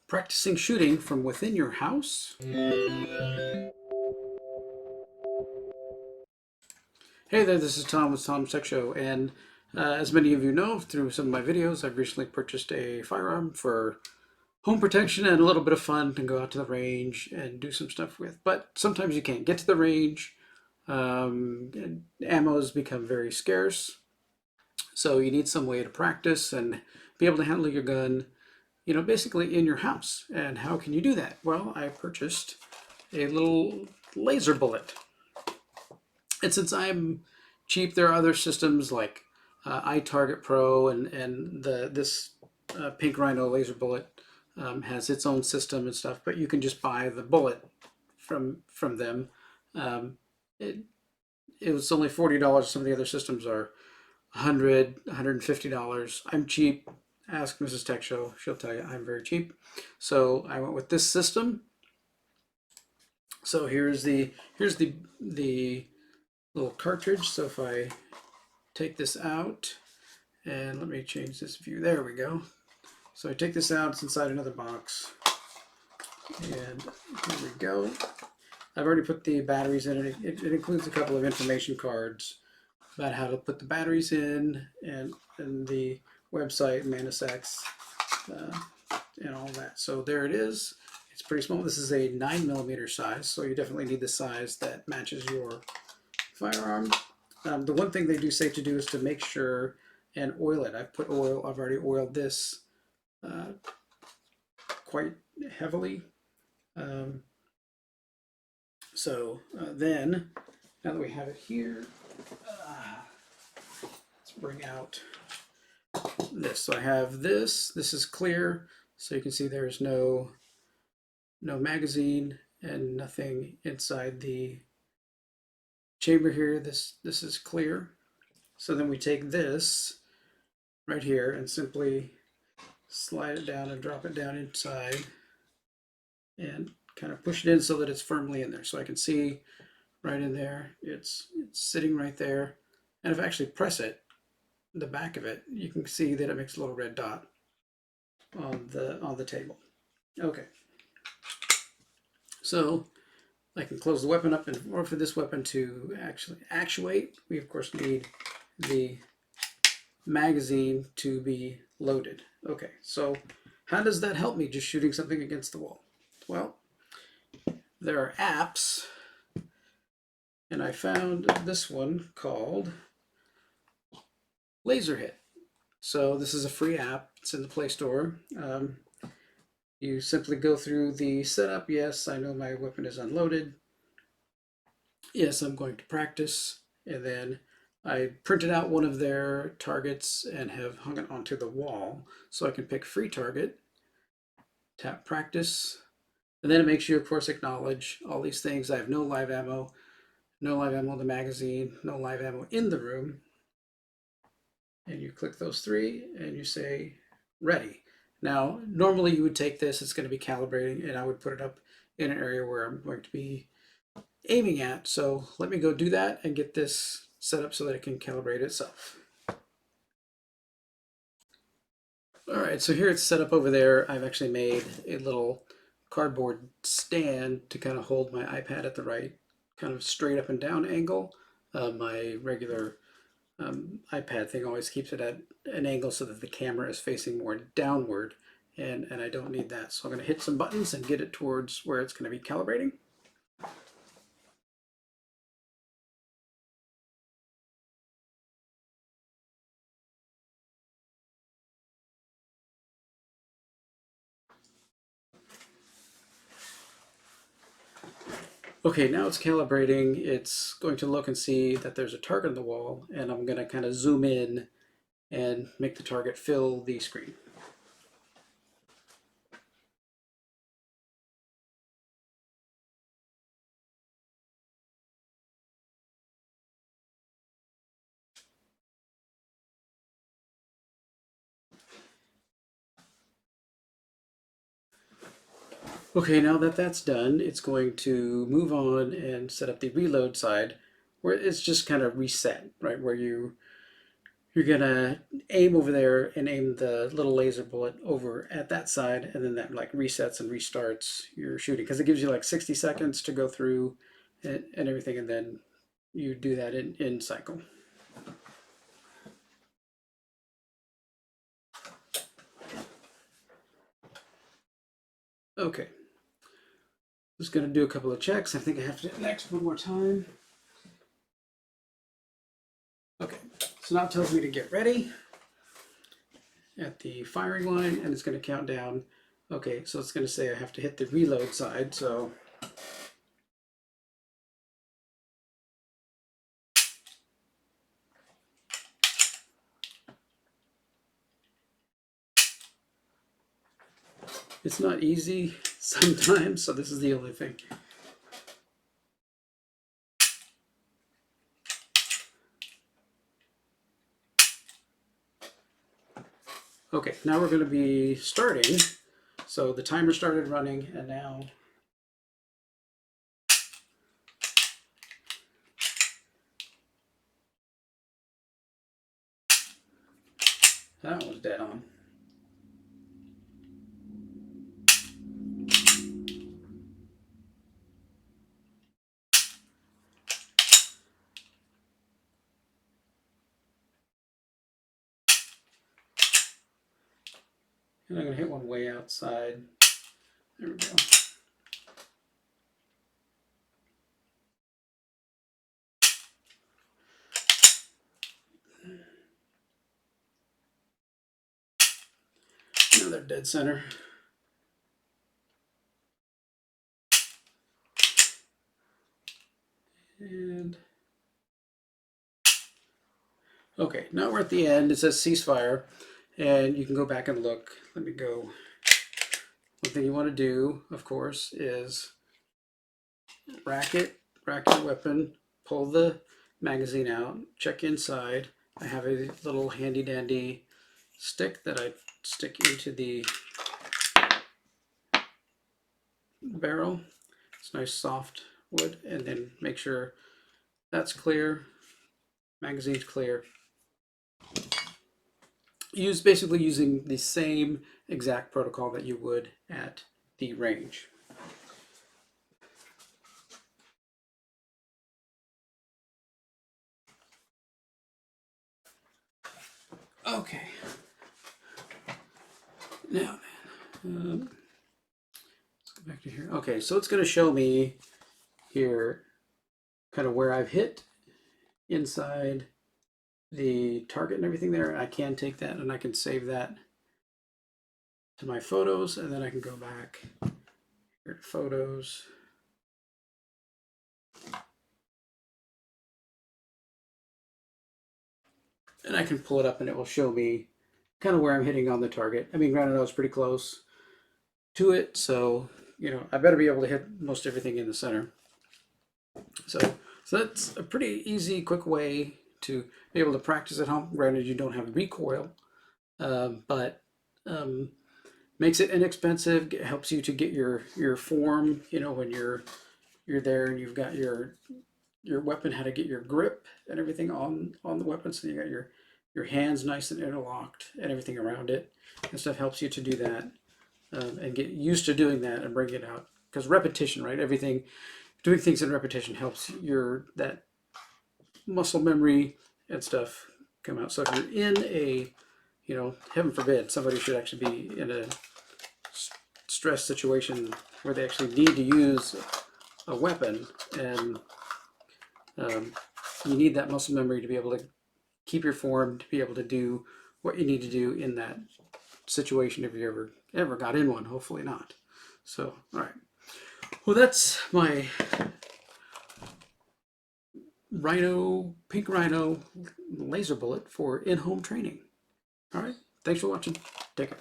practicing shooting from within your house. Hey there, this is Tom with Tom's Tech Show, and as many of you know through some of my videos, I've recently purchased a firearm for home protection and a little bit of fun to go out to the range and do some stuff with. But sometimes you can't get to the range. And ammo's become very scarce, so you need some way to practice and be able to handle your gun, basically in your house. And how can you do that? Well, I purchased a little laser bullet. And since I'm cheap, there are other systems like iTarget Pro and this Pink Rhino laser bullet has its own system and stuff. But you can just buy the bullet from them. Um, it it was only $40. Some of the other systems are 100, $150. I'm cheap. Ask Mrs. Tech Show; she'll tell you I'm very cheap. So I went with this system. So here's the little cartridge. So if I take this out, and let me change this view. There we go. So I take this out. It's inside another box, and here we go. I've already put the batteries in it. It includes a couple of information cards about how to put the batteries in and the website, Manisex, and all that. So there it is. It's pretty small. This is a 9mm size, so you definitely need the size that matches your firearm. The one thing they do say to do is to make sure and oil it. I've already oiled this quite heavily. Then, now that we have it here, let's bring out this. So I have this. This is clear, so you can see there's no magazine and nothing inside the chamber here. This is clear. So then we take this right here and simply slide it down and drop it down inside and kind of push it in so that it's firmly in there. So I can see right in there, it's sitting right there. And if I actually press it, the back of it, you can see that it makes a little red dot on the table. Okay. So I can close the weapon up, and in order for this weapon to actually actuate, we of course need the magazine to be loaded. Okay, so how does that help me just shooting something against the wall? Well, there are apps, and I found this one called Laser Hit. So this is a free app. It's in the Play Store. You simply go through the setup. Yes, I know my weapon is unloaded. Yes, I'm going to practice. And then I printed out one of their targets and have hung it onto the wall. So I can pick free target, tap practice, and then it makes you, of course, acknowledge all these things. I have no live ammo in the magazine, no live ammo in the room. And you click those three and you say ready. Now, normally you would take this, it's going to be calibrating, and I would put it up in an area where I'm going to be aiming at. So let me go do that and get this set up so that it can calibrate itself. All right, so here it's set up over there. I've actually made a little cardboard stand to kind of hold my iPad at the right kind of straight up and down angle. My regular iPad thing always keeps it at an angle so that the camera is facing more downward, and I don't need that. So I'm going to hit some buttons and get it towards where it's going to be calibrating. Okay, now it's calibrating. It's going to look and see that there's a target on the wall, and I'm going to kind of zoom in and make the target fill the screen. Okay, now that that's done, it's going to move on and set up the reload side where it's just kind of reset, right? Where you're you're gonna aim over there and aim the little laser bullet over at that side, and then that like resets and restarts your shooting, because it gives you like 60 seconds to go through and everything, and then you do that in cycle. Okay, just gonna do a couple of checks. I think I have to hit next one more time. Okay, so now it tells me to get ready at the firing line, and it's going to count down. Okay, so it's going to say I have to hit the reload side, so it's not easy sometimes, so this is the only thing. Okay, now we're going to be starting. So the timer started running, and now that was dead on. And I'm going to hit one way outside. There we go. Another dead center. And okay, now we're at the end. It says ceasefire, and you can go back and look. Let me go. One thing you want to do, of course, is rack your weapon, pull the magazine out, check inside. I have a little handy dandy stick that I stick into the barrel. It's nice soft wood, and then make sure that's clear, magazine's clear. Basically using the same exact protocol that you would at the range. Okay. Now, let's go back to here. Okay, so it's going to show me here kind of where I've hit inside the target and everything there. I can take that and I can save that to my photos, and then I can go back here to photos. And I can pull it up and it will show me kind of where I'm hitting on the target. I mean, granted, I was pretty close to it, so, you know, I better be able to hit most everything in the center. So that's a pretty easy, quick way to be able to practice at home. Granted, you don't have recoil, but makes it inexpensive. It helps you to get your form. You know, when you're there and you've got your weapon, how to get your grip and everything on the weapon, so you got your hands nice and interlocked and everything around it. And stuff helps you to do that, and get used to doing that and bring it out, because repetition, right? Everything, doing things in repetition helps that muscle memory and stuff come out. So if you're in a, you know, heaven forbid, somebody should actually be in a stress situation where they actually need to use a weapon, and you need that muscle memory to be able to keep your form, to be able to do what you need to do in that situation if you ever got in one. Hopefully not. So, all right. Well, that's my pink rhino laser bullet for in-home training. All right. Thanks for watching. Take care.